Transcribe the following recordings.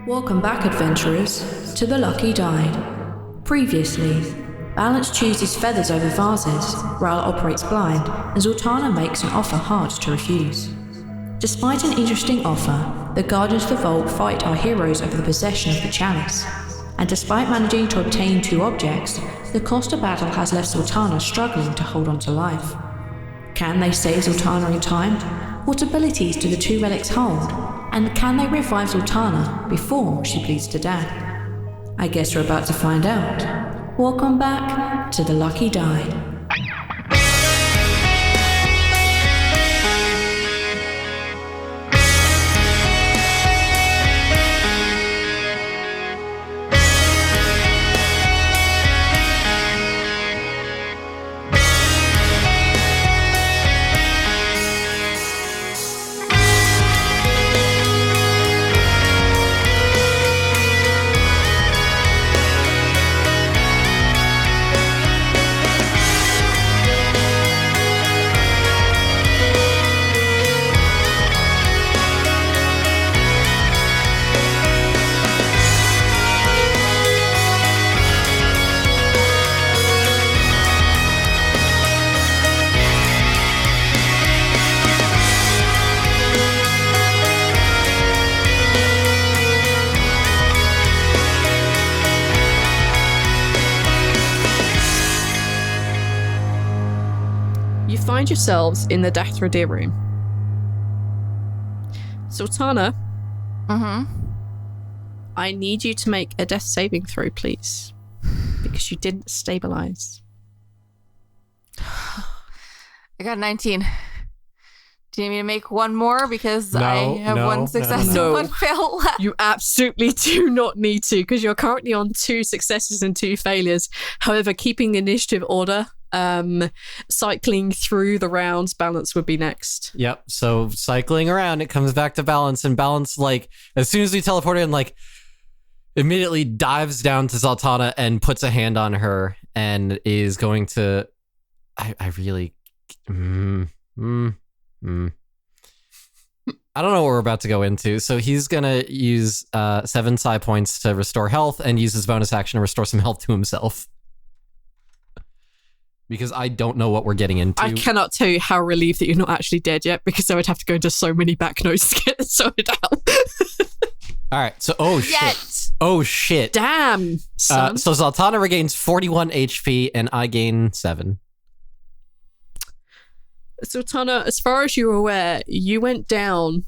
Welcome back, adventurers, to The Lucky Died. Previously, Balance chooses feathers over vases, Rhal operates blind, and Zaltanna makes an offer hard to refuse. Despite an interesting offer, the Guardians of the Vault fight our heroes over the possession of the chalice. And despite managing to obtain 2 objects, the cost of battle has left Zaltanna struggling to hold on to life. Can they save Zaltanna in time? What abilities do the 2 relics hold? And can they revive Zaltanna before she bleeds to death? I guess we're about to find out. Welcome back to The Lucky Died. Find yourselves in the Dathradir room. Zaltanna, I need you to make a death saving throw, please, because you didn't stabilize. I got 19. Do you need me to make one more because I have one success and one fail left? You absolutely do not need to, because you're currently on 2 successes and 2 failures. However, keeping the initiative order, cycling through the rounds, Balance would be next. Yep. So cycling around, it comes back to Balance, and Balance, like, as soon as we teleport in, like, immediately dives down to Zaltanna and puts a hand on her and is going to. I really. I don't know what we're about to go into. So he's gonna use 7 psi points to restore health and use his bonus action to restore some health to himself. Because I don't know what we're getting into. I cannot tell you how relieved that you're not actually dead yet, because I would have to go into so many back notes to get it sorted out. All right, so shit. Oh shit. Damn, son. So Zaltanna regains 41 HP and I gain 7. Zaltanna, as far as you're aware, you went down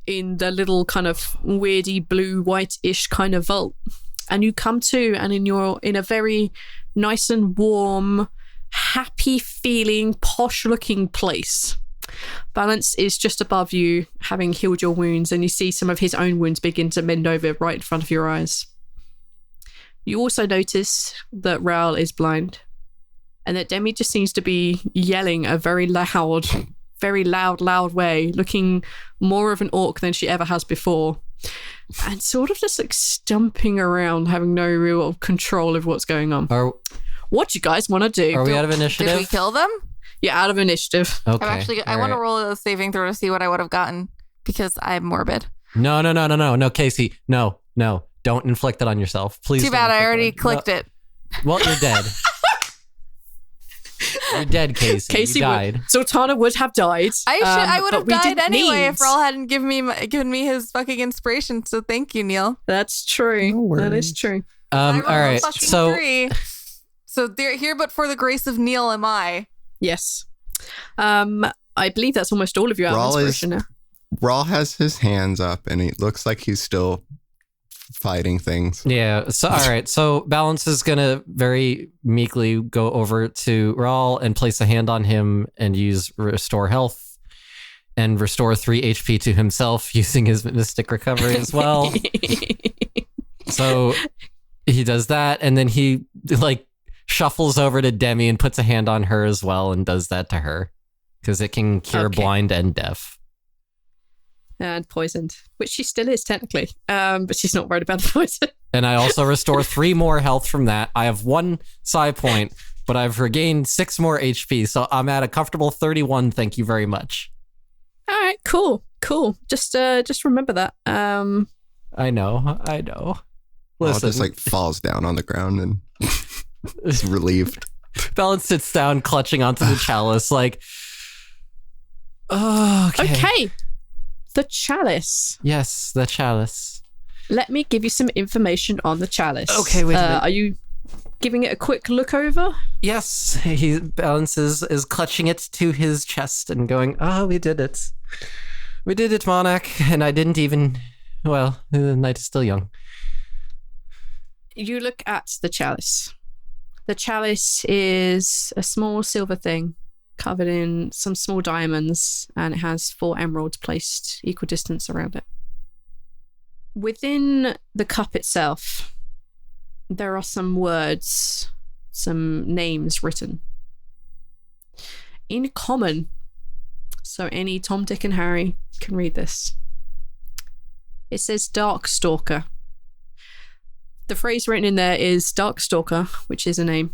in the little kind of weirdy blue white-ish kind of vault, and you come to, and in a very nice and warm, happy feeling, posh looking place. Balance is just above you, having healed your wounds, and you see some of his own wounds begin to mend over right in front of your eyes. You also notice that Rhal is blind, and that Demi just seems to be yelling a very loud way, looking more of an orc than she ever has before. And sort of just like stumping around, having no real control of what's going on. What do you guys want to do? Are we out of initiative? Did we kill them? Yeah, out of initiative. Okay. I want to roll a saving throw to see what I would have gotten, because I'm morbid. No, Casey. No. Don't inflict it on yourself. Please. Too bad, I already clicked it. Well, you're dead. You're dead, Casey. You died. Zaltanna would have died. I would have died anyway if Rhal hadn't given me his fucking inspiration. So thank you, Neil. That's true. No that is true. All right. So 3. So there, here, but for the grace of Neil, am I? Yes. I believe that's almost all of you out of inspiration now. Rhal has his hands up, and it looks like he's still fighting things. Yeah. So all right. So Balance is gonna very meekly go over to Rhal and place a hand on him and use restore health and restore 3 HP to himself using his mystic recovery as well. So he does that, and then he like shuffles over to Demi and puts a hand on her as well and does that to her because it can cure blind and deaf. And poisoned, which she still is technically, but she's not worried about the poison. And I also restore 3 more health from that. I have 1 psi point, but I've regained 6 more HP, so I'm at a comfortable 31. Thank you very much. All right, cool. Just remember that. I know. Listen. Just like falls down on the ground and is relieved. Balance sits down, clutching onto the chalice, like, oh, okay. The chalice. Yes, the chalice. Let me give you some information on the chalice. Okay, wait a minute. Are you giving it a quick look over? Yes, Balance is clutching it to his chest and going, oh, we did it. We did it, Monarch, and I didn't even, well, the night is still young. You look at the chalice. The chalice is a small silver thing covered in some small diamonds, and it has 4 emeralds placed equal distance around it. Within the cup itself, there are some words, some names written. In common, so any Tom, Dick, and Harry can read this. It says Darkstalker. The phrase written in there is Darkstalker, which is a name,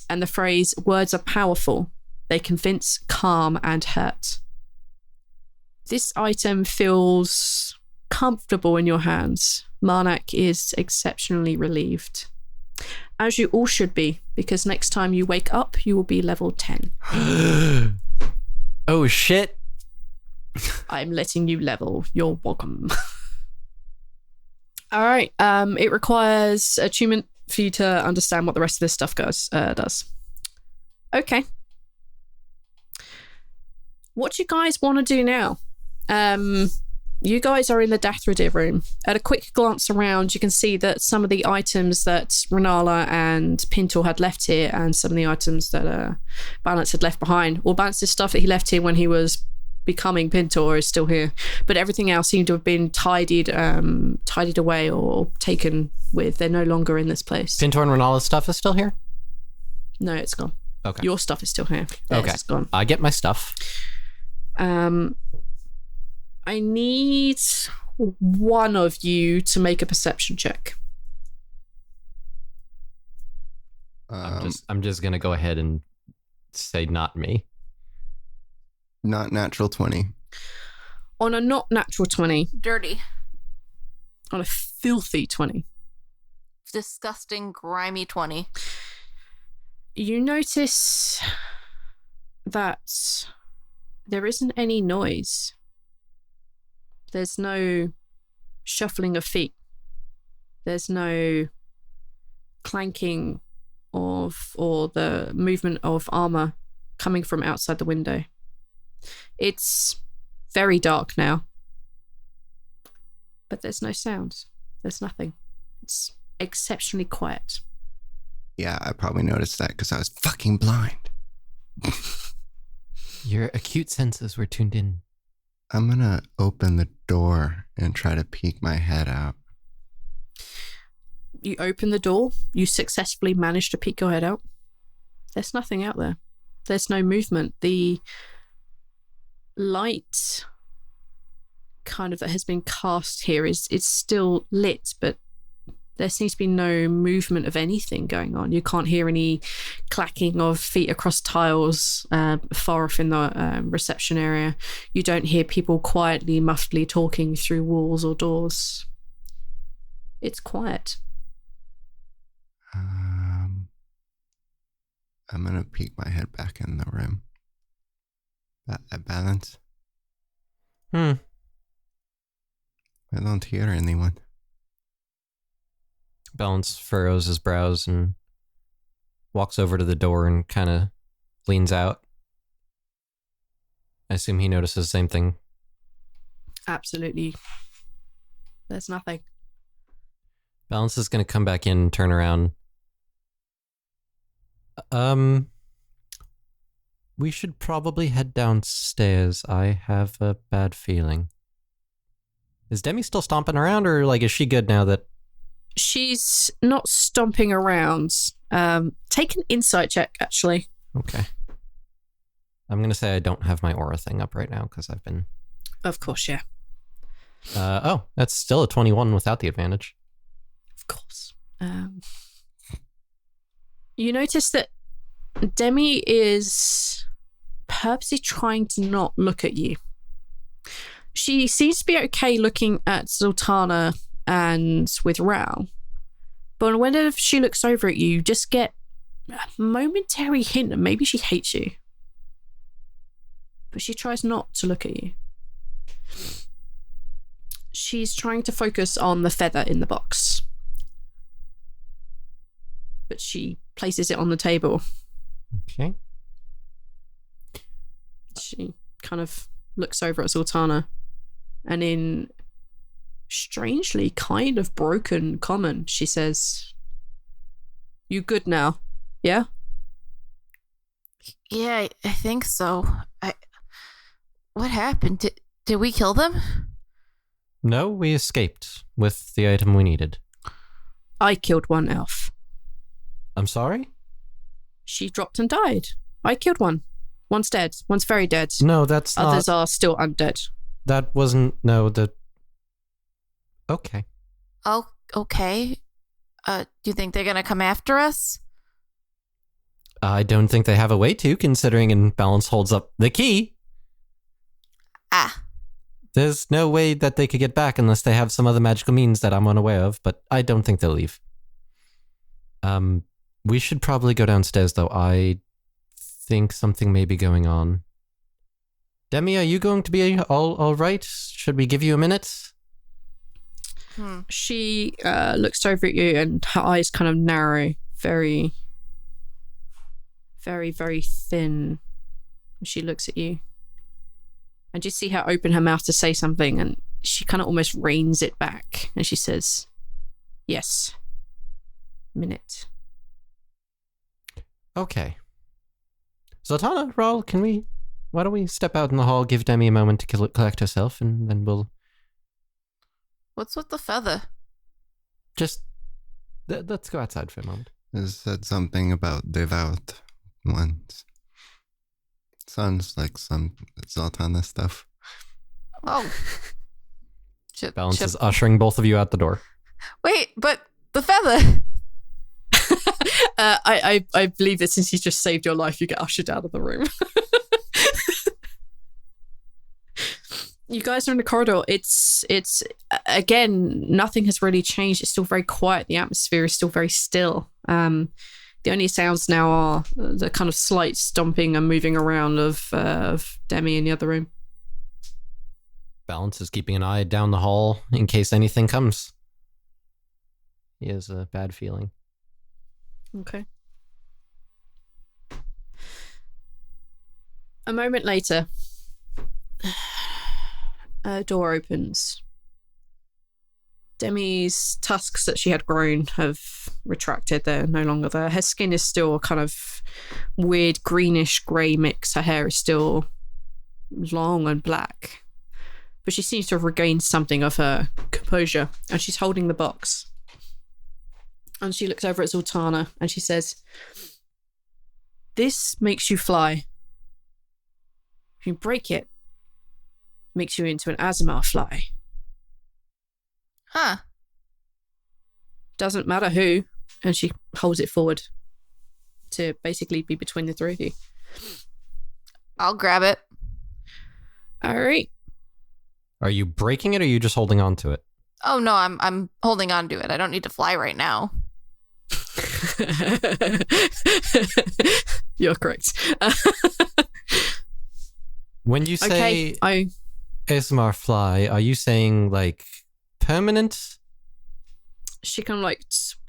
and the phrase, words are powerful. They convince, calm, and hurt. This item feels comfortable in your hands. Marnak is exceptionally relieved. As you all should be, because next time you wake up, you will be level 10. Oh, shit. I'm letting you level. You're welcome. All right. It requires attunement for you to understand what the rest of this stuff does. Okay. What do you guys want to do now? You guys are in the Dathradir room. At a quick glance around, you can see that some of the items that Rhnala and Pintor had left here, and some of the items that Balance had left behind, or Balance's stuff that he left here when he was becoming Pintor, is still here. But everything else seemed to have been tidied away or taken with. They're no longer in this place. Pintor and Rhnala's stuff is still here? No, it's gone. Okay. Your stuff is still here. Theirs is gone. I get my stuff. I need one of you to make a perception check. I'm just gonna go ahead and say not me. Not natural 20. On a not natural 20. Dirty. On a filthy 20. Disgusting, grimy 20. You notice that there isn't any noise. There's no shuffling of feet. There's no clanking or the movement of armor coming from outside the window. It's very dark now. But there's no sound. There's nothing. It's exceptionally quiet. Yeah, I probably noticed that because I was fucking blind. Your acute senses were tuned in. I'm gonna open the door and try to peek my head out. You open the door. You successfully manage to peek your head out. There's nothing out there. There's no movement. The light kind of that has been cast here is still lit, but there seems to be no movement of anything going on. You can't hear any clacking of feet across tiles far off in the reception area. You don't hear people quietly, muffledly talking through walls or doors. It's quiet. I'm gonna peek my head back in the room. Balance? I don't hear anyone. Balance furrows his brows and walks over to the door and kind of leans out. I assume he notices the same thing. Absolutely. There's nothing. Balance is going to come back in and turn around. We should probably head downstairs. I have a bad feeling. Is Demi still stomping around, or is she good now that... She's not stomping around. Take an insight check, actually. Okay. I'm going to say I don't have my aura thing up right now because I've been... Of course, yeah. That's still a 21 without the advantage. Of course. You notice that Demi is purposely trying to not look at you. She seems to be okay looking at Zaltanna and with Rhal. But whenever she looks over at you, you just get a momentary hint that maybe she hates you. But she tries not to look at you. She's trying to focus on the feather in the box. But she places it on the table. Okay. She kind of looks over at Zaltanna, and in strangely kind of broken common, she says, "You good now? Yeah?" Yeah, I think so. What happened? Did we kill them? No, we escaped with the item we needed. I killed one elf. I'm sorry? She dropped and died. I killed one. One's dead. One's very dead. No, that's Others not... are still undead. That wasn't... No, Okay. Oh, okay. Do you think they're gonna come after us? I don't think they have a way to, considering, and Balance holds up the key. There's no way that they could get back unless they have some other magical means that I'm unaware of, but I don't think they'll leave. We should probably go downstairs, though. I think something may be going on. Demi, are you going to be all right? Should we give you a minute? She looks over at you, and her eyes kind of narrow, very, very, very thin. She looks at you, and you see her open her mouth to say something, and she kind of almost reins it back, and she says, "Yes. Minute." Okay. Zaltanna, Rhal, why don't we step out in the hall, give Demi a moment to collect herself, and then we'll... What's with the feather? Just... let's go outside for a moment. It said something about devout ones. Sounds like some Zaltanna stuff. Oh. Balance is ushering both of you out the door. Wait, but the feather... I believe that since he's just saved your life, you get ushered out of the room. You guys are in the corridor. It's again, nothing has really changed. It's still very quiet. The atmosphere is still very still. The only sounds now are the kind of slight stomping and moving around of Demi in the other room. Balance is keeping an eye down the hall in case anything comes. He has a bad feeling. Okay. A moment later, a door opens. Demi's tusks that she had grown have retracted. They're no longer there. Her skin is still a kind of weird greenish grey mix. Her hair is still long and black. But she seems to have regained something of her composure. And she's holding the box. And she looks over at Zaltanna and she says, "This makes you fly. If you break it, makes you into an Aasimar fly." Huh. Doesn't matter who. And she holds it forward to basically be between the three of you. I'll grab it. All right. Are you breaking it or are you just holding on to it? Oh no, I'm holding on to it. I don't need to fly right now. You're correct. When you say Aasimar fly, are you saying like permanent? She kind of like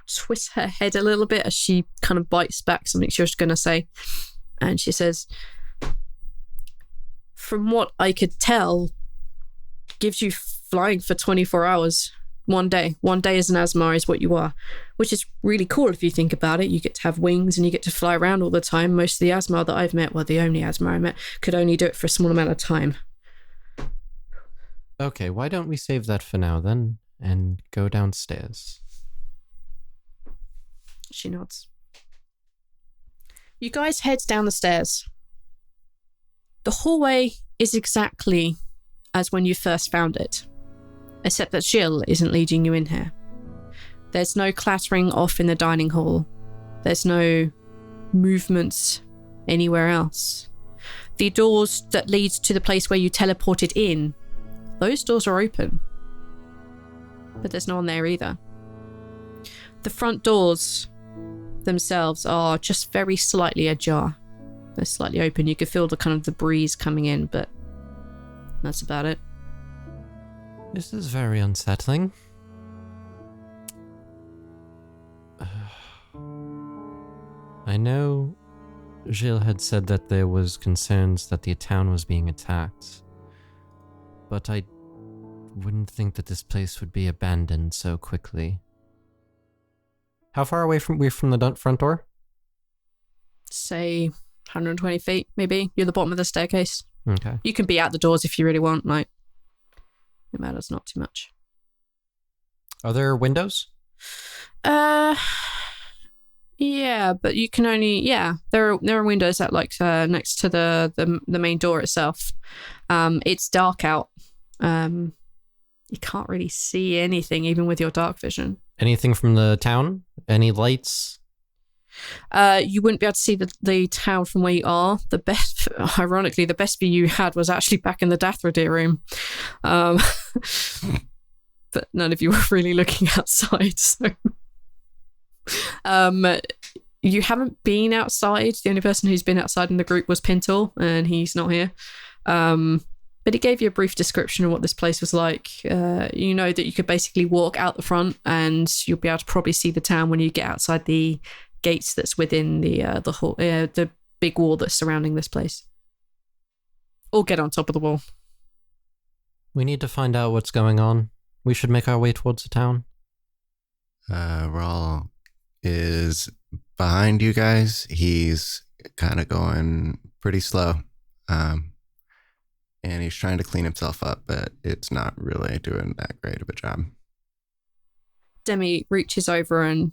twists her head a little bit as she kind of bites back something she was going to say. And she says, "From what I could tell, gives you flying for 24 hours. One day as an Aasimar is what you are, which is really cool if you think about it. You get to have wings and you get to fly around all the time. Most of the Aasimar that I've met, well, the only Aasimar I met, could only do it for a small amount of time." Okay, why don't we save that for now then and go downstairs? She nods. You guys head down the stairs. The hallway is exactly as when you first found it, except that Jill isn't leading you in here. There's no clattering off in the dining hall. There's no movements anywhere else. The doors that lead to the place where you teleported in, those doors are open. but there's no one there either. The front doors themselves are just very slightly ajar. They're slightly open. You could feel the breeze coming in, but that's about it. This is very unsettling. I know Gilles had said that there was concerns that the town was being attacked, but I wouldn't think that this place would be abandoned so quickly. How far away from the front door? Say 120 feet, maybe. You're the bottom of the staircase. Okay. You can be at the doors if you really want. Like, it matters not too much. Are there windows? Yeah, but you can only there are windows at next to the main door itself. It's dark out. You can't really see anything even with your dark vision. Anything from the town? Any lights? You wouldn't be able to see the town from where you are. Ironically, the best view you had was actually back in the Dathradir room. But none of you were really looking outside, so you haven't been outside. The only person who's been outside in the group was Pintle, and he's not here. But he gave you a brief description of what this place was like. You know that you could basically walk out the front, and you'll be able to probably see the town when you get outside the gates that's within the big wall that's surrounding this place. Or get on top of the wall. We need to find out what's going on. We should make our way towards the town. Rhal is behind you guys. He's kind of going pretty slow. And he's trying to clean himself up, but it's not really doing that great of a job. Demi reaches over and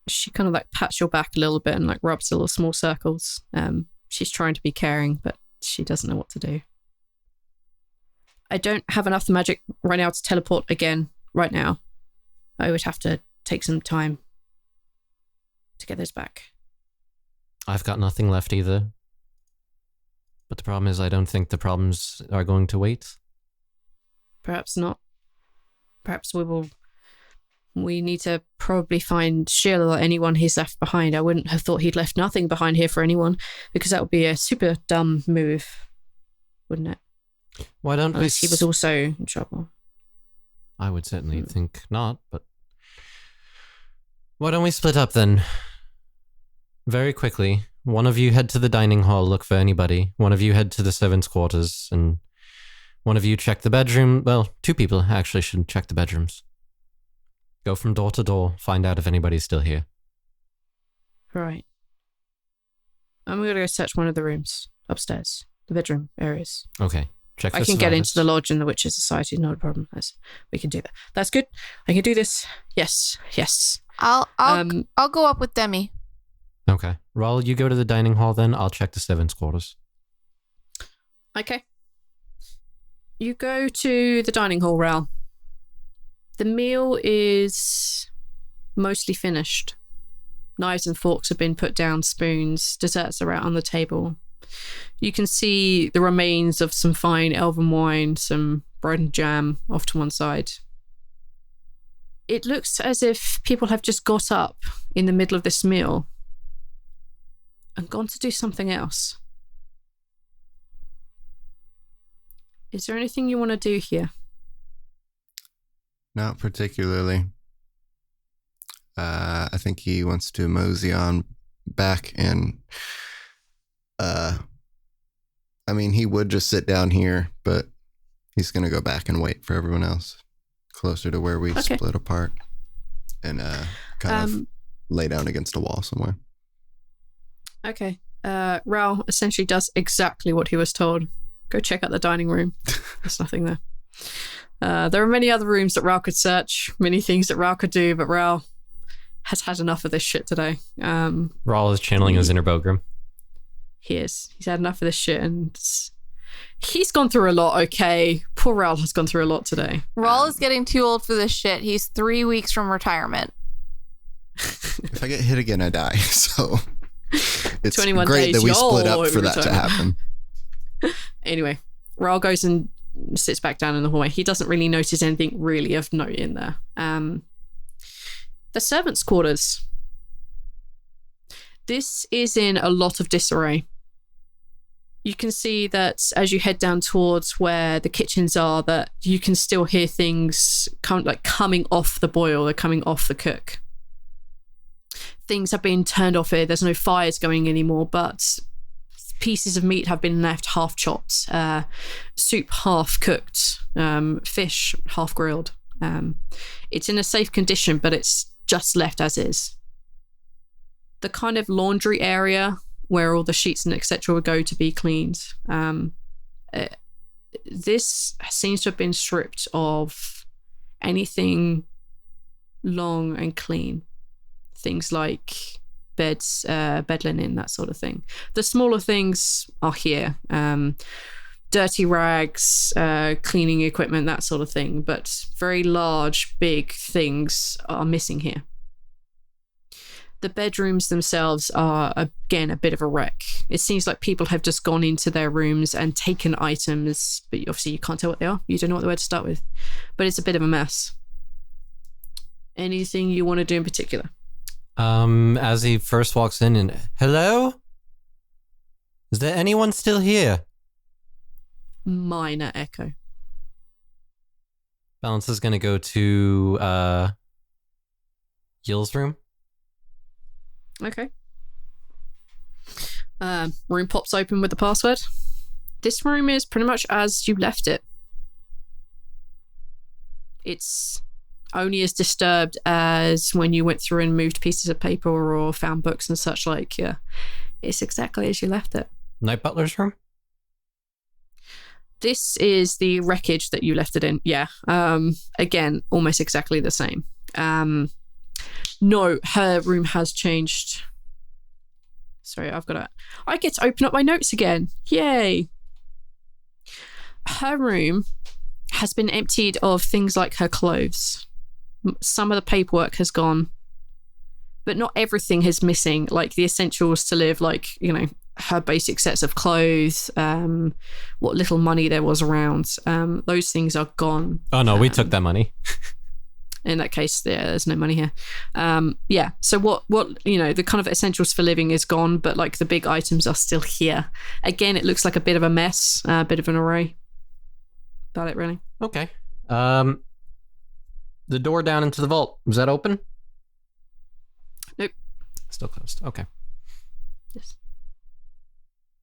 she kind of pats your back a little bit and rubs little small circles. She's trying to be caring, but she doesn't know what to do. I don't have enough magic right now to teleport again right now. I would have to take some time to get those back. I've got nothing left either. But the problem is I don't think the problems are going to wait. Perhaps not. Perhaps we need to probably find Gilles or anyone he's left behind. I wouldn't have thought he'd left nothing behind here for anyone, because that would be a super dumb move, wouldn't it? Why don't Unless he was also in trouble. I would certainly think not, but why don't we split up then? Very quickly. One of you head to the dining hall, look for anybody. One of you head to the servants' quarters, and one of you check the bedroom. Well, two people actually should check the bedrooms. Go from door to door, find out if anybody's still here. Right. I'm going to go search one of the rooms upstairs, the bedroom areas. Okay. Check. I can get into the lodge and the Witches' Society, not a problem. We can do that. That's good. I can do this. Yes. I'll go up with Demi. Okay. Rhal, you go to the dining hall then. I'll check the servants' quarters. Okay. You go to the dining hall, Rhal. The meal is mostly finished. Knives and forks have been put down, spoons, desserts are out on the table. You can see the remains of some fine elven wine, some bread and jam off to one side. It looks as if people have just got up in the middle of this meal and gone to do something else. Is there anything you want to do here? Not particularly. I think he wants to mosey on back and he would just sit down here, but he's going to go back and wait for everyone else closer to where we split apart and kind of lay down against a wall somewhere. Okay. Rhal essentially does exactly what he was told. Go check out the dining room. There's nothing there. There are many other rooms that Rhal could search, many things that Rhal could do, but Rhal has had enough of this shit today. Rhal is channeling his inner Bogrim. He is. He's had enough of this shit, and he's gone through a lot, okay? Poor Rhal has gone through a lot today. Rhal is getting too old for this shit. He's 3 weeks from retirement. If I get hit again, I die, so it's 21 great days, that we split up for that to happen. Anyway, Rhal goes and sits back down in the hallway. He doesn't really notice anything really of note in there. The servants' quarters. This is in a lot of disarray. You can see that as you head down towards where the kitchens are, that you can still hear things coming off the boil, they're coming off the cook. Things have been turned off here. There's no fires going anymore, but pieces of meat have been left half chopped, soup half cooked, fish half grilled. It's in a safe condition, but it's just left as is. The kind of laundry area where all the sheets and etc. would go to be cleaned. This seems to have been stripped of anything long and clean. Things like beds, bed linen, that sort of thing. The smaller things are here. Dirty rags, cleaning equipment, that sort of thing. But very large, big things are missing here. The bedrooms themselves are, again, a bit of a wreck. It seems like people have just gone into their rooms and taken items, but obviously you can't tell what they are. You don't know what the word to start with. But it's a bit of a mess. Anything you want to do in particular? As he first walks in and, hello? Is there anyone still here? Minor echo. Balance is going to go to Yill's room. Okay. Room pops open with the password. This room is pretty much as you left it. It's only as disturbed as when you went through and moved pieces of paper or found books and such like. Yeah, it's exactly as you left it. Night Butler's room? This is the wreckage that you left it in. Yeah. Again, almost exactly the same. No, her room has changed. Sorry, I get to open up my notes again. Yay. Her room has been emptied of things like her clothes. Some of the paperwork has gone, but not everything is missing, like the essentials to live, like, her basic sets of clothes, what little money there was around. Those things are gone. Oh no, we took that money. In that case, there's no money here. So what the kind of essentials for living is gone, but like the big items are still here. Again, it looks like a bit of a mess, a bit of an array. About it, really. Okay. The door down into the vault, was that open? Nope. Still closed. Okay. Yes.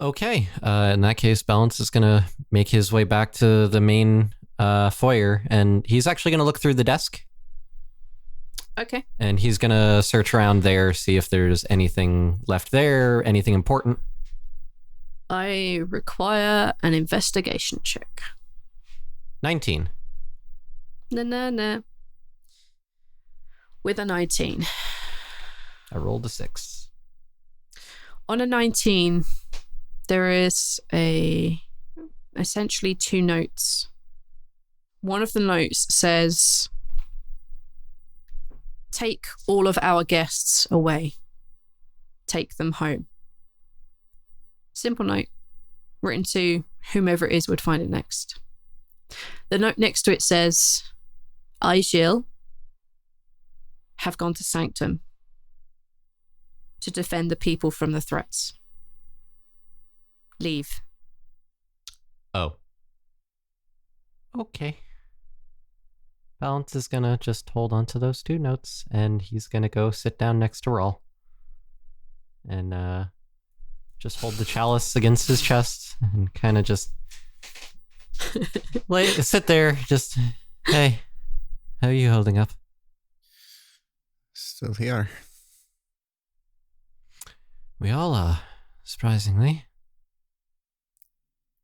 Okay. In that case, Balance is going to make his way back to the main foyer, and he's actually going to look through the desk. Okay. And he's going to search around there, see if there's anything left there, anything important. I require an investigation check. 19. Nah. With a 19. I rolled a 6. On a 19, there is essentially 2 notes. One of the notes says, take all of our guests away. Take them home. Simple note, written to whomever it is would find it next. The note next to it says, I, Gilles, have gone to Sanctum to defend the people from the threats. Leave. Oh. Okay. Balance is gonna just hold on to those 2 notes, and he's gonna go sit down next to Rhal. And just hold the chalice against his chest and kind of just sit there, just, hey, how are you holding up? Still here. We all are, surprisingly.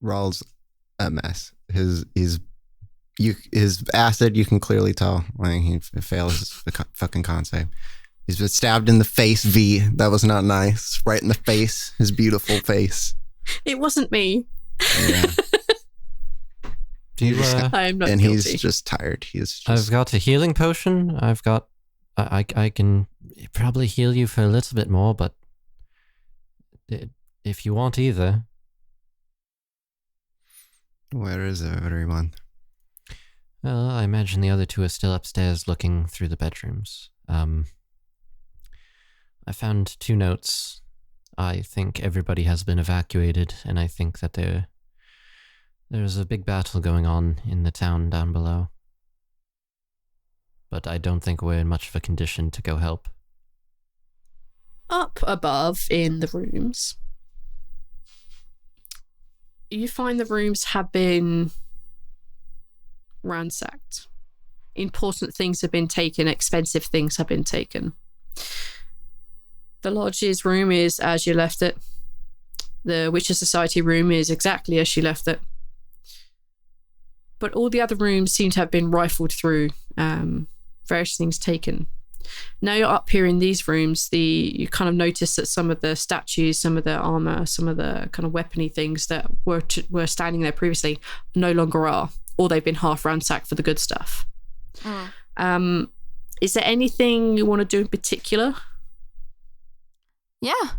Rhal's a mess. His acid, you can clearly tell. Like, he fails the fucking con save. He's been stabbed in the face, V. That was not nice. Right in the face. His beautiful face. It wasn't me. Yeah. I am not and guilty. He's just tired. I've got a healing potion. I can probably heal you for a little bit more, but if you want either. Where is everyone? Well, I imagine the other two are still upstairs looking through the bedrooms. I found 2 notes. I think everybody has been evacuated, and I think that there's a big battle going on in the town down below. But I don't think we're in much of a condition to go help. Up above in the rooms, you find the rooms have been ransacked. Important things have been taken, expensive things have been taken. The lodge's room is as you left it. The Witcher Society room is exactly as you left it. But all the other rooms seem to have been rifled through, various things taken. Now you're up here in these rooms, you kind of notice that some of the statues, some of the armor, some of the kind of weapony things that were standing there previously no longer are, or they've been half ransacked for the good stuff. Is there anything you want to do in particular? Yeah.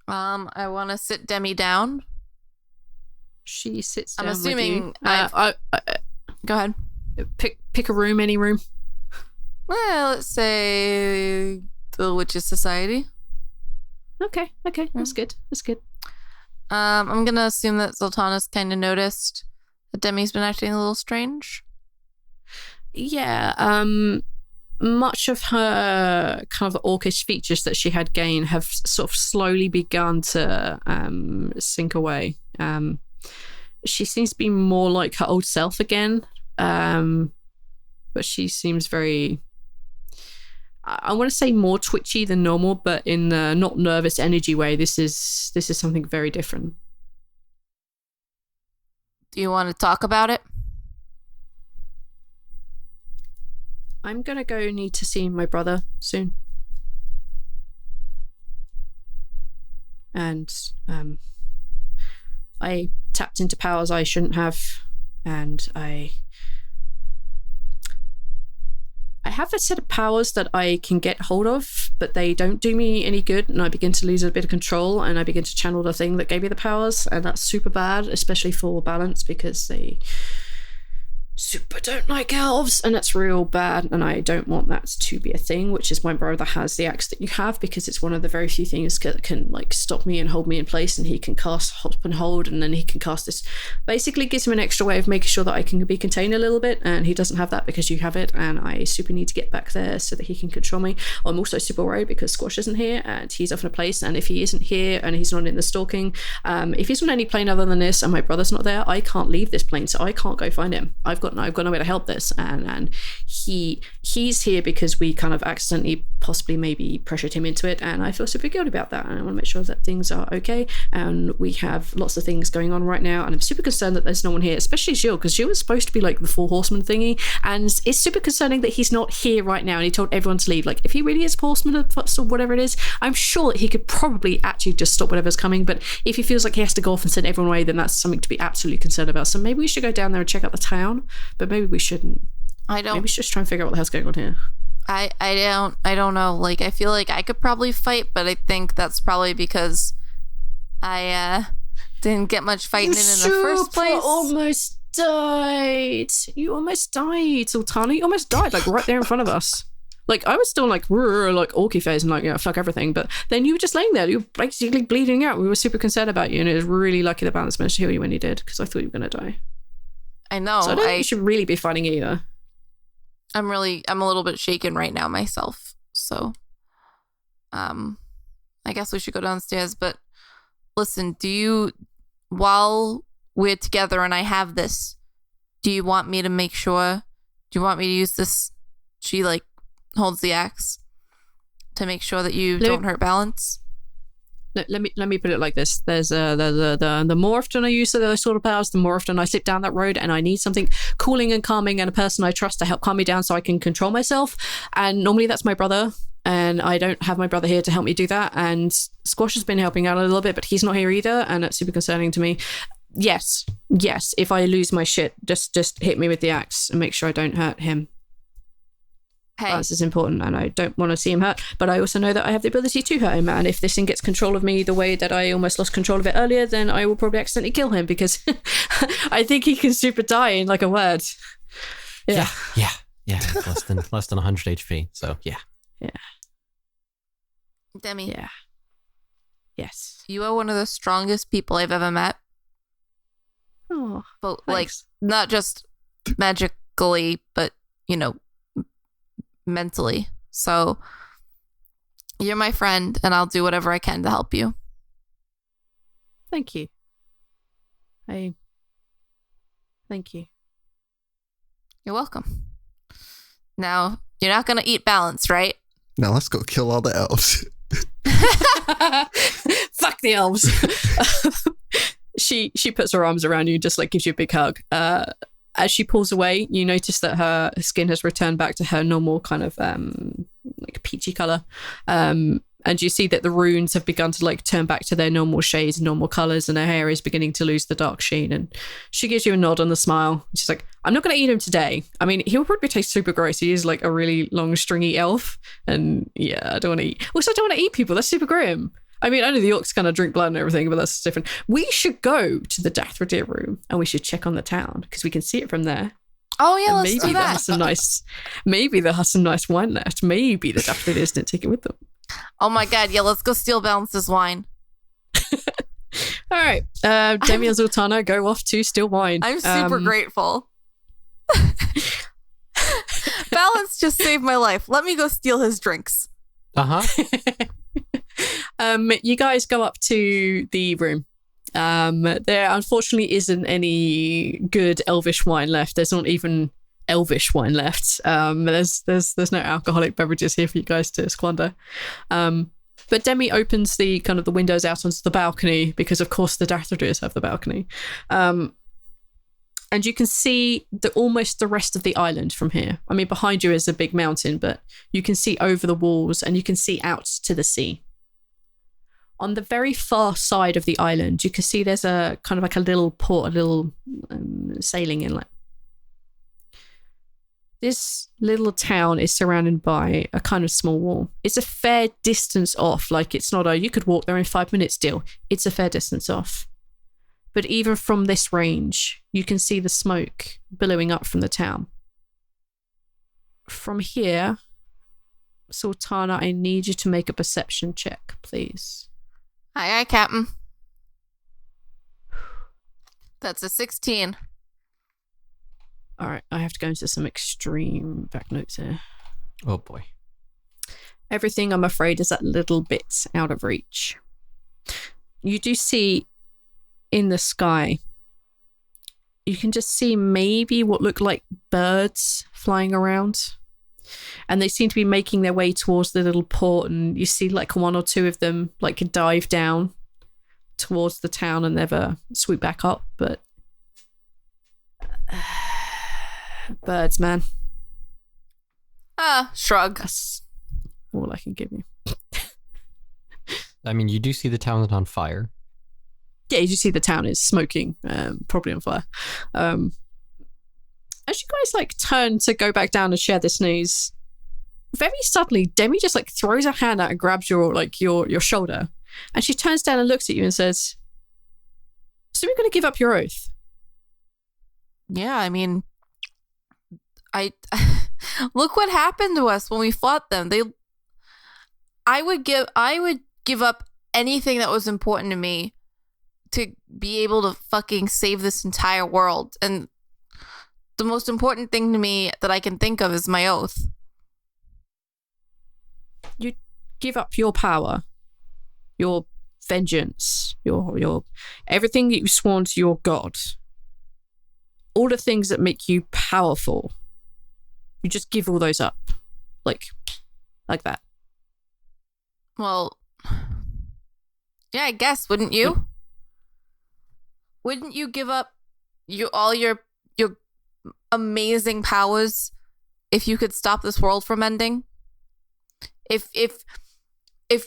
I want to sit Demi down. She sits down. I'm assuming. With you. Go ahead. Pick a room, any room. Well, let's say the Witches Society. Okay, that's good. I'm gonna assume that Zaltanna's kind of noticed that Demi's been acting a little strange. Yeah, much of her kind of orcish features that she had gained have sort of slowly begun to sink away. She seems to be more like her old self again, but she seems very, I want to say more twitchy than normal, but in the not nervous energy way. This is something very different. Do you want to talk about it? I'm gonna go need to see my brother soon. And I tapped into powers I shouldn't have, and I have a set of powers that I can get hold of, but they don't do me any good, and I begin to lose a bit of control, and I begin to channel the thing that gave me the powers, and that's super bad, especially for balance, because they super don't like elves, and that's real bad, and I don't want that to be a thing, which is my brother has the axe that you have, because it's one of the very few things that can like stop me and hold me in place, and he can cast hop and hold, and then he can cast this, basically gives him an extra way of making sure that I can be contained a little bit, and he doesn't have that because you have it, and I super need to get back there so that he can control me. I'm also super worried because Squash isn't here, and he's off in a place, and if he isn't here and he's not in the stalking, if he's on any plane other than this and my brother's not there, I can't leave this plane, so I can't go find him. I've got no way to help this, and he's here because we kind of accidentally possibly maybe pressured him into it, and I feel super guilty about that, and I want to make sure that things are okay, and we have lots of things going on right now, and I'm super concerned that there's no one here, especially Gilles, because Gilles is supposed to be like the 4 horsemen thingy, and it's super concerning that he's not here right now, and he told everyone to leave. Like, if he really is horseman or whatever it is, I'm sure that he could probably actually just stop whatever's coming, but if he feels like he has to go off and send everyone away, then that's something to be absolutely concerned about. So maybe we should go down there and check out the town, but maybe we shouldn't. Maybe we should just try and figure out what the hell's going on here. I don't know. Like, I feel like I could probably fight, but I think that's probably because I didn't get much fighting in the first place. You almost died, Zaltanna. You almost died, like right there in front of us. Like, I was still like orky phase and like, yeah, fuck everything, but then you were just laying there, you were basically bleeding out. We were super concerned about you, and it was really lucky the balance managed to heal you when you did, because I thought you were gonna die. I know. So I don't think you should really be fighting either. I'm a little bit shaken right now myself. So, I guess we should go downstairs. But listen, while we're together and I have this, do you want me to make sure? Do you want me to use this? She like holds the axe to make sure that you don't hurt balance. Let me put it like this. There's the more often I use those sort of powers, the more often I slip down that road, and I need something cooling and calming and a person I trust to help calm me down so I can control myself. And normally that's my brother, and I don't have my brother here to help me do that. And Squash has been helping out a little bit, but he's not here either, and that's super concerning to me. Yes. If I lose my shit, just hit me with the axe and make sure I don't hurt him. Hey. Balance is important, and I don't want to see him hurt, but I also know that I have the ability to hurt him, and if this thing gets control of me the way that I almost lost control of it earlier, then I will probably accidentally kill him, because I think he can super die in like a word. Yeah. Less than 100 HP. So yeah. Demi. Yeah. Yes. You are one of the strongest people I've ever met. Oh, But thanks. like, not just magically, but mentally. So you're my friend, and I'll do whatever I can to help you. Thank you. Thank you. You're welcome. Now, you're not gonna eat Balance, right? Now let's go kill all the elves. Fuck the elves. She puts her arms around you and just like gives you a big hug. As she pulls away, you notice that her skin has returned back to her normal kind of like peachy color. And you see that the runes have begun to like turn back to their normal shades and normal colors, and her hair is beginning to lose the dark sheen. And she gives you a nod and a smile. She's like, I'm not going to eat him today. I mean, he'll probably taste super gross. He is like a really long, stringy elf. And yeah, I don't want to eat. Also, I don't want to eat people. That's super grim. I mean, I know the orcs kind of drink blood and everything, but that's different. We should go to the Dathradir room and we should check on the town because we can see it from there. Oh yeah, And let's do that. Maybe they'll have some nice wine left. Maybe the Dathradir didn't take it with them. Oh my god, yeah, let's go steal Balance's wine. All right, Demi and Zaltanna go off to steal wine. I'm super grateful. Balance just saved my life. Let me go steal his drinks. You guys go up to the room. There unfortunately isn't any good elvish wine left. There's not even elvish wine left. There's no alcoholic beverages here for you guys to squander. But Demi opens the kind of the windows out onto the balcony because of course the Dathradir have the balcony. And you can see almost the rest of the island from here. I mean, behind you is a big mountain, but you can see over the walls and you can see out to the sea. On the very far side of the island, you can see there's a kind of like a little port, a little sailing inlet. This little town is surrounded by a kind of small wall. It's a fair distance off, like it's not you could walk there in 5 minutes deal. It's a fair distance off. But even from this range, you can see the smoke billowing up from the town. From here, Zaltanna, I need you to make a perception check, please. Aye, Captain. That's a 16. All right, I have to go into some extreme back notes here. Oh boy. Everything, I'm afraid, is a little bit out of reach. You do see in the sky, you can just see maybe what look like birds flying around. And they seem to be making their way towards the little port, and you see like one or two of them like dive down towards the town and never swoop back up. But birds, man. Shrug. That's all I can give you. I mean, you do see the town on fire. Yeah, you see the town is smoking, probably on fire. As you guys like turn to go back down and share this news, very suddenly Demi just like throws her hand out and grabs your shoulder, and she turns down and looks at you and says, "So we're going to give up your oath?" Yeah, I mean, I look what happened to us when we fought them. I would give up anything that was important to me to be able to fucking save this entire world. And the most important thing to me that I can think of is my oath. You give up your power, your vengeance, your everything that you've sworn to your god. All the things that make you powerful. You just give all those up. Like that. Well, yeah, I guess, wouldn't you? Wouldn't you give up all your amazing powers if you could stop this world from ending? If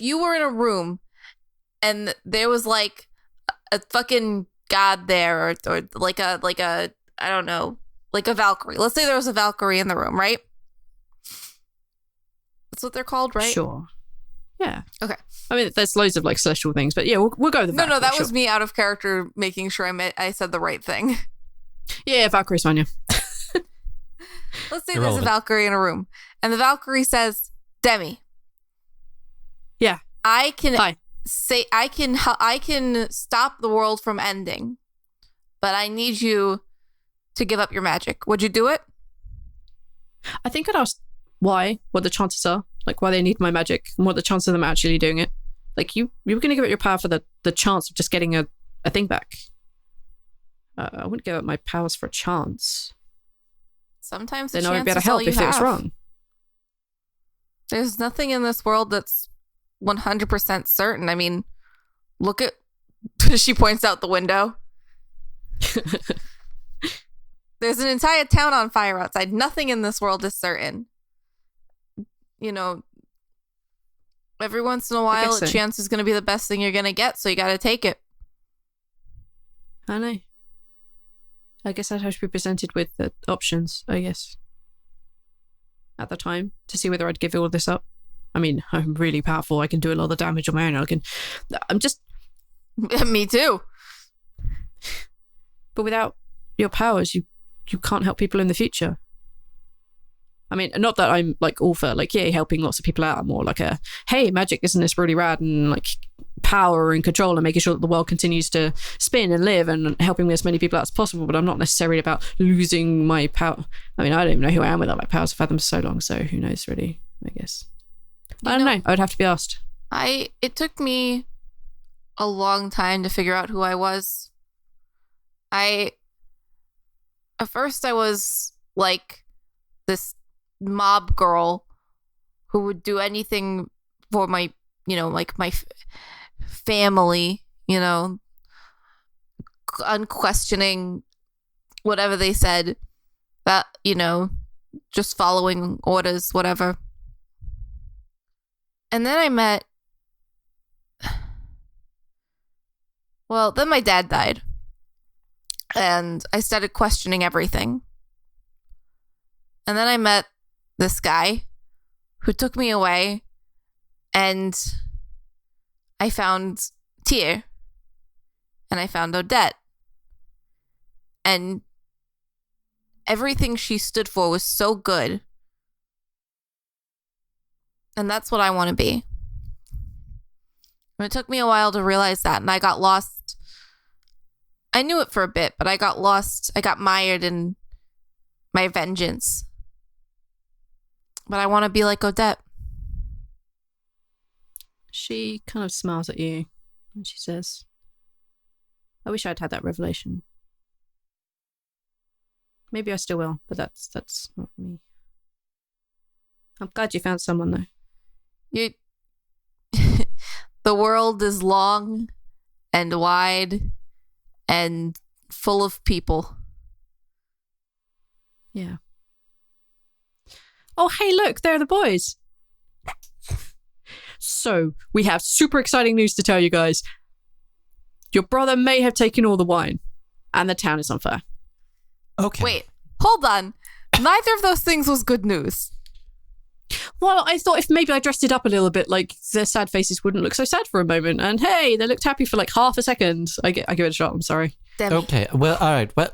you were in a room and there was like a fucking god there, or like a I don't know, like a Valkyrie. Let's say there was a Valkyrie in the room, right? That's what they're called, right? Sure. Yeah. Okay. I mean, there's loads of like celestial things, but yeah, we'll go with the Valkyrie. No, that was me out of character making sure I said the right thing. Yeah, Valkyrie's fine, yeah. Let's say there's a Valkyrie in a room, and the Valkyrie says, Demi. Yeah. I can Hi. say I can stop the world from ending, but I need you to give up your magic. Would you do it? I think I'd ask why, what the chances are, like why they need my magic, and what the chances of them actually doing it. Like you were going to give up your power for the chance of just getting a thing back. I wouldn't give up my powers for a chance. Sometimes then I would be able to help if it was wrong. There's nothing in this world that's 100% certain. I mean, look at... She points out the window. There's an entire town on fire outside. Nothing in this world is certain. You know, every once in a while, a chance is going to be the best thing you're going to get, so you got to take it. I know. I guess I'd have to be presented with the options, I guess, at the time, to see whether I'd give all this up. I mean, I'm really powerful. I can do a lot of the damage on my own. I'm just... Me too. But without your powers, you can't help people in the future. I mean, not that I'm like all for like, yeah, helping lots of people out. I'm more like a, hey, magic, isn't this really rad? And like power and control and making sure that the world continues to spin and live and helping as many people out as possible. But I'm not necessarily about losing my power. I mean, I don't even know who I am without my powers. I've had them for so long. So who knows, really, I guess. I don't know. I would have to be asked. It took me a long time to figure out who I was. At first I was like this mob girl who would do anything for my, like my family, unquestioning whatever they said, that, just following orders, whatever. And then then my dad died. And I started questioning everything. And then I met this guy who took me away, and I found Tyr, and I found Odette. And everything she stood for was so good. And that's what I want to be. And it took me a while to realize that, and I got lost. I knew it for a bit, but I got lost. I got mired in my vengeance. But I want to be like Odette. She kind of smiles at you and she says, I wish I'd had that revelation. Maybe I still will, but that's not me. I'm glad you found someone, though. The world is long and wide and full of people. Yeah. Oh, hey, look, they're the boys. So, we have super exciting news to tell you guys. Your brother may have taken all the wine, and the town is on fire. Okay. Wait, hold on. Neither of those things was good news. Well, I thought if maybe I dressed it up a little bit, like their sad faces wouldn't look so sad for a moment. And hey, they looked happy for like half a second. I give it a shot. I'm sorry. Demi. Okay. Well, all right. Well,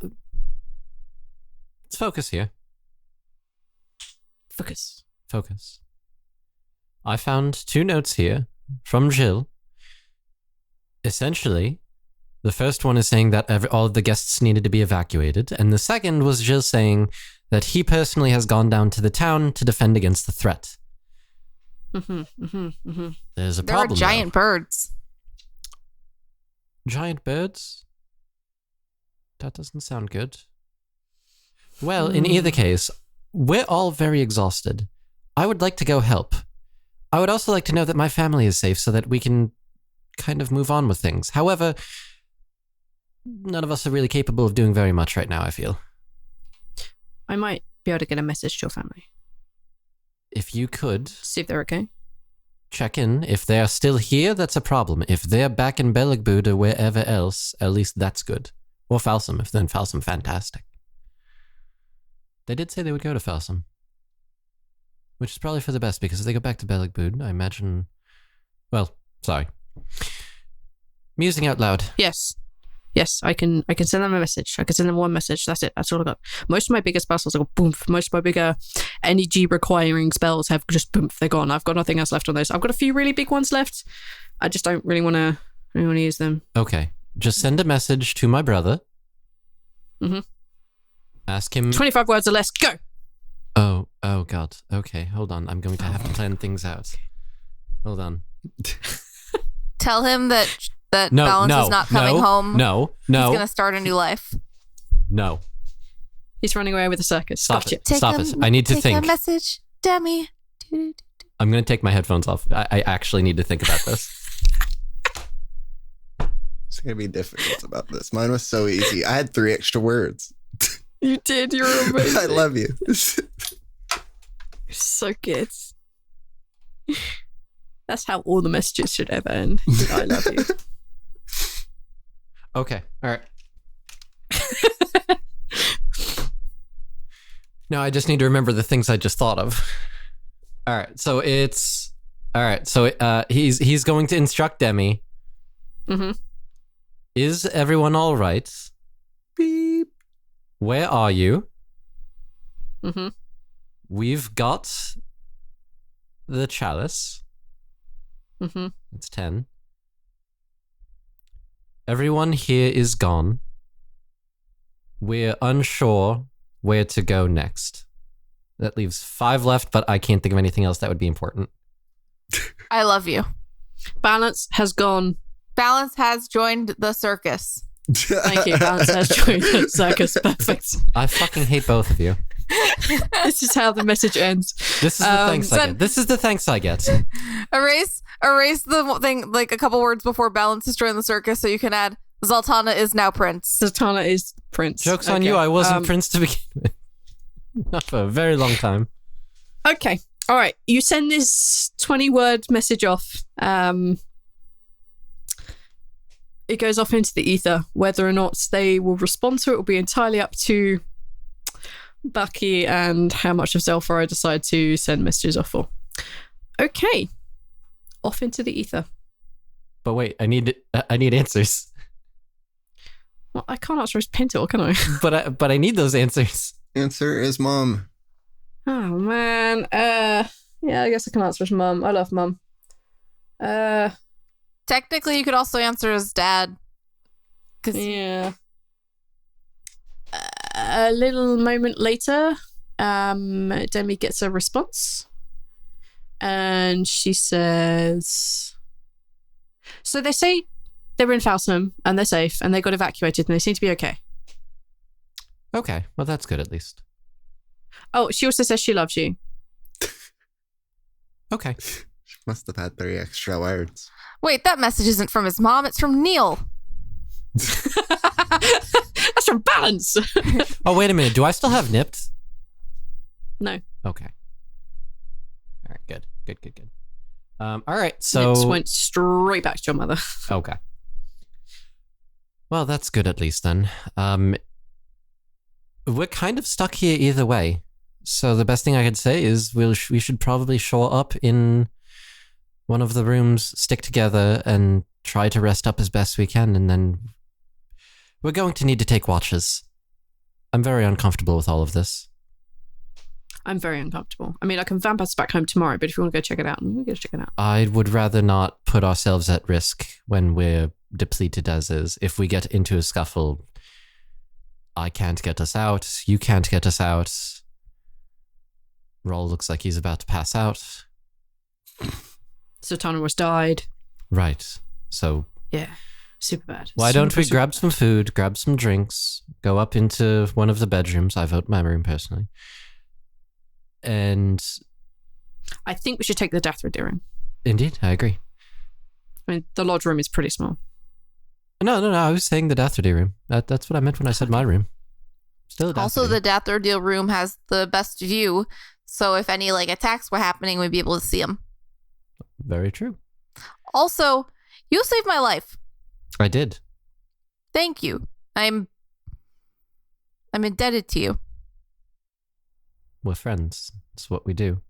let's focus here. Focus. I found 2 notes here from Jill. Essentially, the first one is saying that all of the guests needed to be evacuated, and the second was Jill saying that he personally has gone down to the town to defend against the threat. There's a problem. There are giant birds. Giant birds? That doesn't sound good. Well, in either case, we're all very exhausted. I would like to go help. I would also like to know that my family is safe so that we can kind of move on with things. However, none of us are really capable of doing very much right now, I feel. I might be able to get a message to your family. If you could. See if they're okay. Check in. If they're still here, that's a problem. If they're back in Beligbud or wherever else, at least that's good. Or Falsum. If they're in Falsum, fantastic. They did say they would go to Falsum. Which is probably for the best, because if they go back to Beligbud, I imagine... Well, sorry. Musing out loud. Yes. Yes, I can send them a message. I can send them one message. That's it. That's all I got. Most of my bigger spells have got boom. Most of my bigger energy requiring spells have just boom. They're gone. I've got nothing else left on those. I've got a few really big ones left. I just don't really want to use them. Okay. Just send a message to my brother. Mm-hmm. Ask him... 25 words or less. Go! Oh God. Okay, hold on. I'm going to have to plan things out. Hold on. Tell him that Balance is not coming home. No. He's going to start a new life. No. He's running away with a circus. Stop it. Stop it. I need to think. Take a message, dummy. I'm going to take my headphones off. I actually need to think about this. It's going to be difficult about this. Mine was so easy. I had 3 extra words. You did. You're amazing. I love you. You're so good. That's how all the messages should ever end. I love you. Okay. All right. No, I just need to remember the things I just thought of. All right. So it's... All right. So he's going to instruct Demi. Mm-hmm. Is everyone all right? Beep. Where are you? Mm-hmm. We've got the chalice. Mm-hmm. It's 10. Everyone here is gone. We're unsure where to go next. That leaves 5 left, but I can't think of anything else that would be important. I love you. Balance has gone. Balance has joined the circus. Thank you. Balance has joined the circus. Perfect. I fucking hate both of you. This is how the message ends. This is the thanks I get. This is the thanks I get. Erase the thing, like a couple words before Balance has joined the circus, so you can add Zaltanna is now Prince. Zaltanna is Prince. Joke's on you. I wasn't Prince to begin with. Not for a very long time. Okay. All right. You send this 20-word message off. It goes off into the ether. Whether or not they will respond to it will be entirely up to Bucky and how much of Zelpha I decide to send messages off for. Okay. Off into the ether. But wait, I need answers. Well, I can't answer his Pintel, can I? But I need those answers. Answer is mom. Oh man. Yeah, I guess I can answer his mum. I love mum. Technically, you could also answer as dad. Yeah. A little moment later, Demi gets a response. And she says... So they say they're in Falsum and they're safe and they got evacuated and they seem to be okay. Okay, well that's good at least. Oh, she also says she loves you. Okay. She must have had 3 extra words. Wait, that message isn't from his mom, it's from Neil. That's from Balance. Oh, wait a minute. Do I still have nipped? No. Okay. All right, good. All right, so... Nips went straight back to your mother. Okay. Well, that's good at least then. We're kind of stuck here either way. So the best thing I could say is we should probably shore up in one of the rooms, stick together, and try to rest up as best we can, and then we're going to need to take watches. I'm very uncomfortable with all of this. I'm very uncomfortable. I mean, I can vamp us back home tomorrow, but if you want to go check it out, we'll go check it out. I would rather not put ourselves at risk when we're depleted as is. If we get into a scuffle, I can't get us out. You can't get us out. Rhal looks like he's about to pass out. Zaltanna was died. Right. So... Yeah. Super bad. Why don't we grab some food, grab some drinks, go up into one of the bedrooms. I vote my room personally. And... I think we should take the Dathra room. Indeed, I agree. I mean, the lodge room is pretty small. No. I was saying the Dathra room. That's what I meant when I said my room. Still a Dathra. Also, the Dathra room has the best view, so if any attacks were happening, we'd be able to see them. Very true. Also, you saved my life. I did. Thank you. I'm indebted to you. We're friends. It's what we do.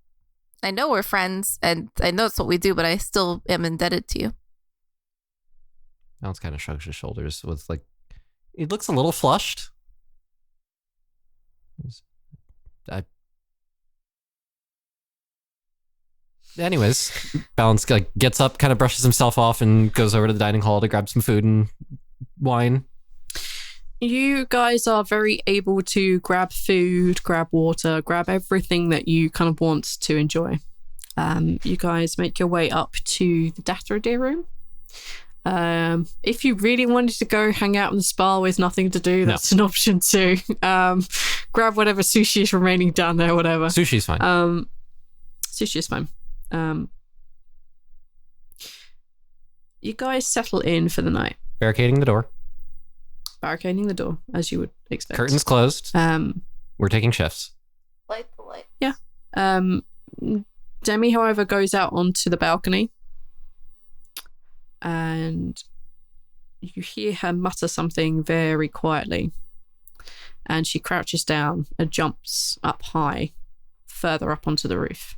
I know we're friends, and I know it's what we do, but I still am indebted to you. Balance kind of shrugs his shoulders with like, he looks a little flushed. Anyways, Balance like gets up, kind of brushes himself off, and goes over to the dining hall to grab some food and wine. You guys are very able to grab food, grab water, grab everything that you kind of want to enjoy. You guys make your way up to the Dathrodere room. If you really wanted to go hang out in the spa with nothing to do, that's an option too. Grab whatever sushi is remaining down there, whatever. Sushi's fine. Sushi is fine. You guys settle in for the night. Barricading the door. Barricading the door, as you would expect. Curtains closed. We're taking shifts. Light the light. Yeah. Demi, however, goes out onto the balcony. And you hear her mutter something very quietly. And she crouches down and jumps up high, further up onto the roof.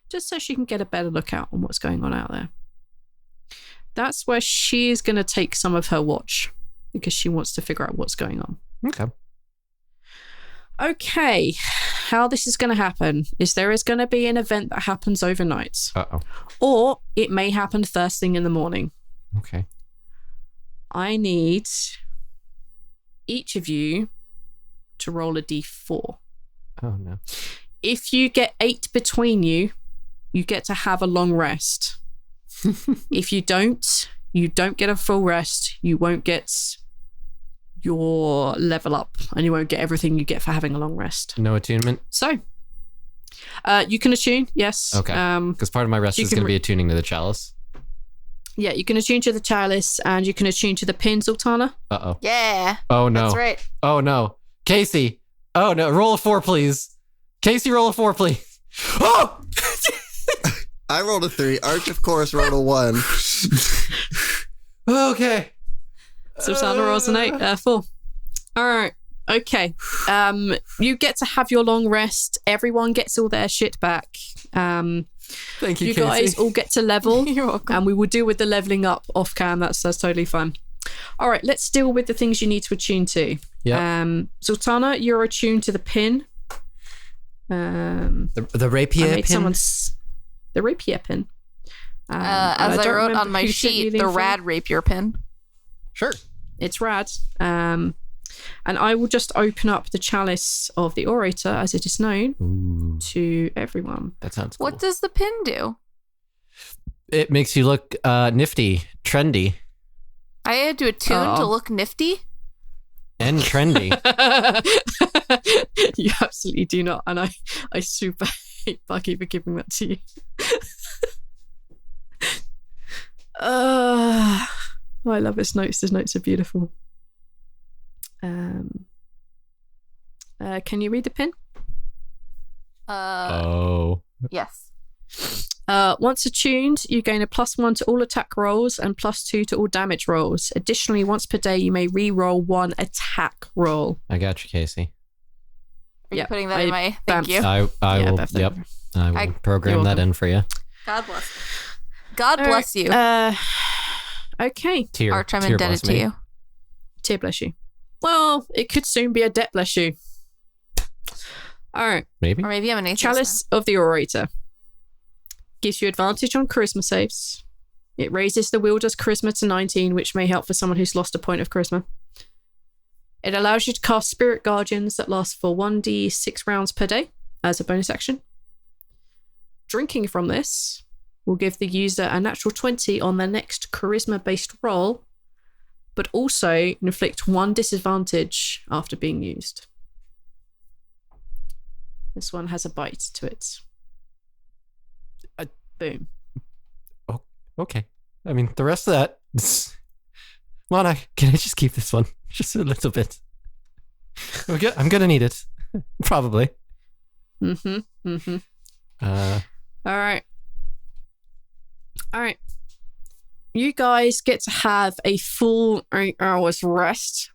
Just so she can get a better look out on what's going on out there. That's where she is going to take some of her watch because she wants to figure out what's going on. Okay. How this is going to happen is there is going to be an event that happens overnight. Or it may happen first thing in the morning. Okay. I need each of you to roll a d4. Oh, no. If you get 8 between you, you get to have a long rest. If you don't get a full rest. You won't get your level up and you won't get everything you get for having a long rest. No attunement? So, you can attune, yes. Okay. Because part of my rest is going to be attuning to the chalice. Yeah, you can attune to the chalice and you can attune to the pin, Zaltanna. Uh-oh. Yeah. Oh, no. That's right. Oh, no. Casey. Oh, no. Roll a 4, please. Casey, roll a 4, please. Oh! I rolled a 3. Arch, of course, rolled a 1. Okay. Zaltanna rolls an 8. 4. All right. Okay. You get to have your long rest. Everyone gets all their shit back. Thank you, You Casey. guys all get to level. You're welcome. And we will deal with the leveling up off cam. That's totally fine. All right. Let's deal with the things you need to attune to. Yeah. Zaltanna, you're attuned to the pin. The rapier pin? The rapier pin. As I wrote on my sheet, the rad rapier pin. Sure. It's rad. And I will just open up the chalice of the orator, as it is known, to everyone. That sounds cool. What does the pin do? It makes you look nifty, trendy. I had to attune to look nifty? And trendy. You absolutely do not. And I super hate Bucky for giving that to you. I love his notes. His notes are beautiful. Can you read the pin? Yes. Once attuned, you gain a +1 to all attack rolls and +2 to all damage rolls. Additionally, once per day, you may re-roll 1 attack roll. I got you, Casey. Are you putting that in my... Thank you. I will. Yep. I will program that in for you. God bless. God bless you. Okay. Arch, I'm indebted to you. Tear bless you. Well, it could soon be a debt bless you. All right. Maybe. Or maybe I'm an atheist. Chalice of the Orator. Gives you advantage on charisma saves. It raises the wielder's charisma to 19, which may help for someone who's lost a point of charisma. It allows you to cast Spirit Guardians that last for 1d6 rounds per day as a bonus action. Drinking from this will give the user a natural 20 on their next charisma-based roll, but also inflict 1 disadvantage after being used. This one has a bite to it. Boom. Oh, okay. I mean, the rest of that... Lana, can I just keep this one? Just a little bit. I'm gonna need it. Probably. All right. You guys get to have a full 8 hours rest,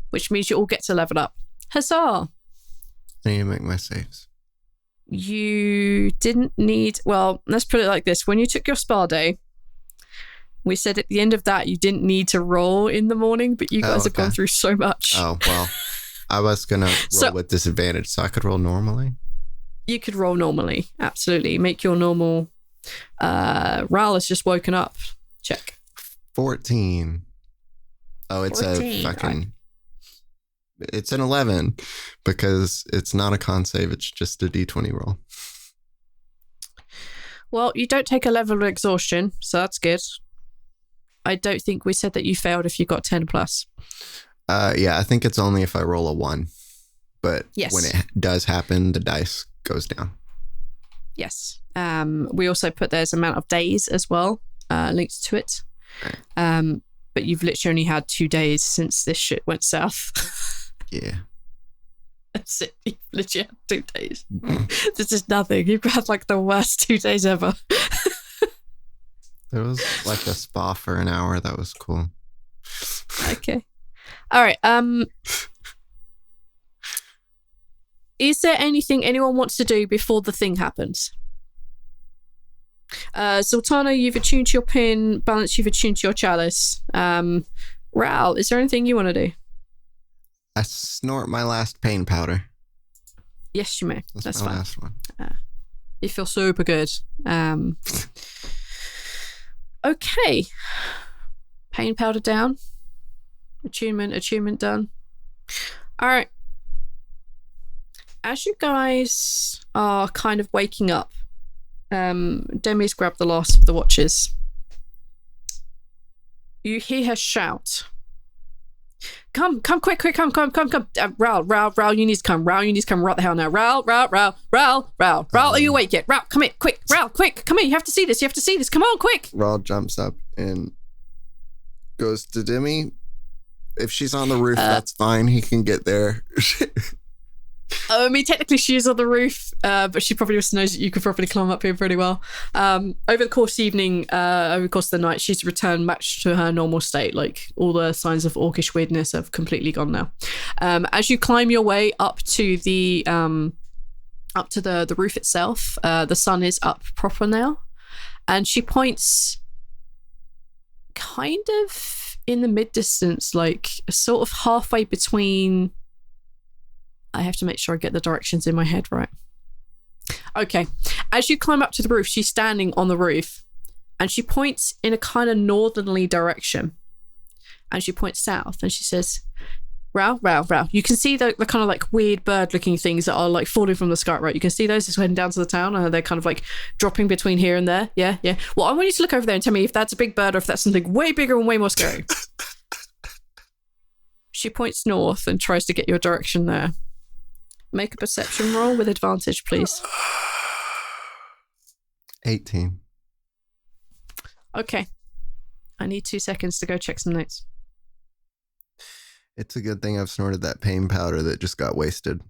which means you all get to level up. Huzzah! I need to make my saves. you didn't need... Well, let's put it like this. When you took your spa day, we said at the end of that you didn't need to roll in the morning, but you guys have gone through so much. Oh, well, I was going to roll with disadvantage, so I could roll normally. You could roll normally, absolutely. Make your normal... Rhal has just woken up. Check. 14. Oh, it's 14. A fucking... Right. It's an 11 because it's not a con save. It's just a d20 roll. Well, you don't take a level of exhaustion, so that's good. I don't think we said that you failed if you got 10 plus. Yeah, I think it's only if I roll a 1. But when it does happen, the dice goes down. Yes. We also put there's amount of days as well, linked to it. Right. But you've literally only had 2 days since this shit went south. Yeah. That's it. You've literally had 2 days. This is nothing. You've had like the worst 2 days ever. There was like a spa for an hour. That was cool. Okay. All right. Is there anything anyone wants to do before the thing happens? Zaltanna, you've attuned to your pin. Balance, you've attuned to your chalice. Rhal, is there anything you want to do? I snort my last pain powder. Yes, you may. That's fine. Last one. You feel super good. Okay. Pain powder down. Attunement done. All right. As you guys are kind of waking up, Demi's grabbed the last of the watches. You hear her shout. Come, quick, come. Rhal, you need to come. Rhal, you need to come right the hell now. Rhal, are you awake yet? Rhal, come here, quick. Rhal, quick, come here. You have to see this. Come on, quick. Rhal jumps up and goes to Demi. If she's on the roof, that's fine. He can get there. I mean, technically she is on the roof, but she probably just knows that you could probably climb up here pretty well. Over the course of the evening, over the course of the night, she's returned much to her normal state. Like, all the signs of orcish weirdness have completely gone now. As you climb your way up to the roof itself, the sun is up proper now, and she points kind of in the mid-distance, like sort of halfway between... I have to make sure I get the directions in my head right. Okay. As you climb up to the roof, she's standing on the roof and she points in a kind of northerly direction. And she points south and she says, Rhal, you can see the kind of like weird bird looking things that are like falling from the sky, right? You can see those just heading down to the town and they're kind of like dropping between here and there. Yeah. Well, I want you to look over there and tell me if that's a big bird or if that's something way bigger and way more scary. She points north and tries to get your direction there. Make a perception roll with advantage, please. 18. Okay. I need 2 seconds to go check some notes. It's a good thing I've snorted that pain powder that just got wasted.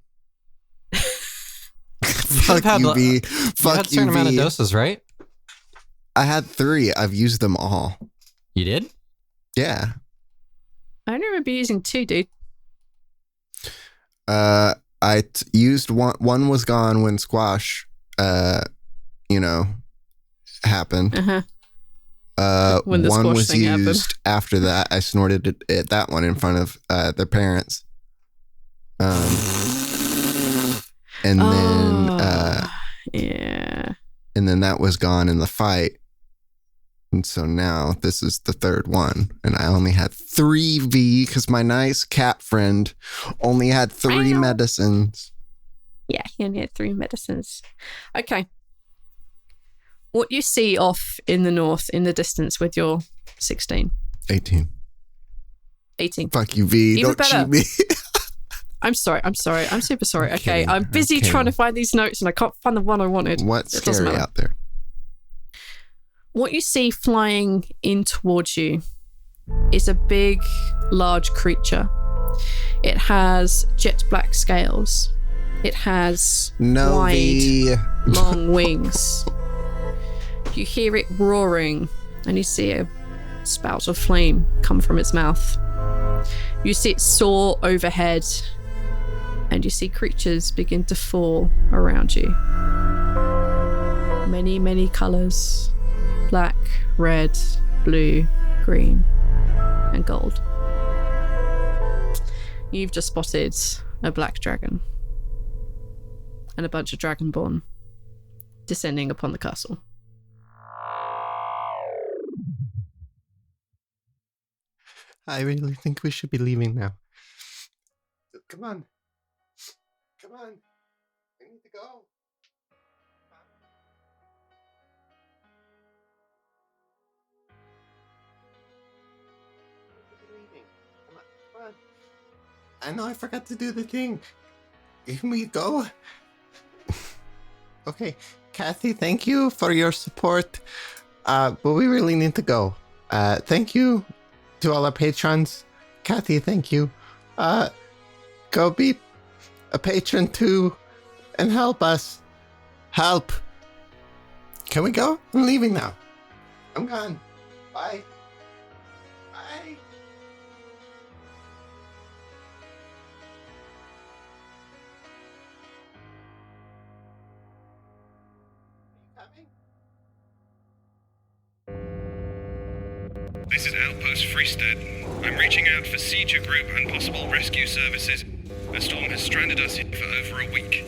Fuck you, V. You had a certain amount of doses, right? I had 3. I've used them all. You did? Yeah. I only remember using 2, dude. I used one. One was gone when squash, happened. When the one squash was thing used happened. after that. I snorted it that one in front of their parents. And then yeah. And then that was gone in the fight. And so now this is the third one. And I only had 3 V because my nice cat friend only had 3 medicines. Yeah, he only had 3 medicines. Okay. What you see off in the north, in the distance with your 16? 18. 18. Fuck you, V. Even Don't better. cheat me. I'm sorry. I'm super sorry. Okay. I'm busy trying to find these notes and I can't find the one I wanted. What's scary out there? What you see flying in towards you is a big, large creature. It has jet black scales. It has wide, long wings. You hear it roaring, and you see a spout of flame come from its mouth. You see it soar overhead, and you see creatures begin to fall around you. Many, many colours. Black, red, blue, green, and gold. You've just spotted a black dragon and a bunch of dragonborn descending upon the castle. I really think we should be leaving now. Come on. Come on. I need to go. Come on. Come on. I know I forgot to do the thing. Can we go? Okay. Kathy, thank you for your support. But we really need to go. Thank you to all our patrons. Kathy, thank you. Go be a patron too and help us. Help. Can we go? I'm leaving now. I'm gone. Bye. Bye. Are you coming? This is Outpost Freestead. I'm reaching out for Sieger Group and possible rescue services. A storm has stranded us here for over a week.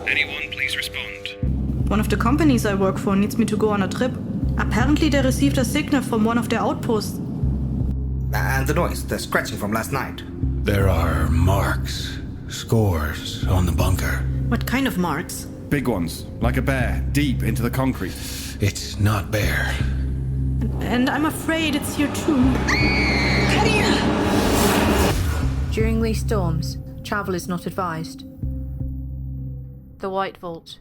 Anyone, please respond. One of the companies I work for needs me to go on a trip. Apparently they received a signal from one of their outposts. And the noise, the scratching from last night. There are marks, scores on the bunker. What kind of marks? Big ones, like a bear, deep into the concrete. It's not bear. And I'm afraid it's here too. During these storms, travel is not advised. The White Vault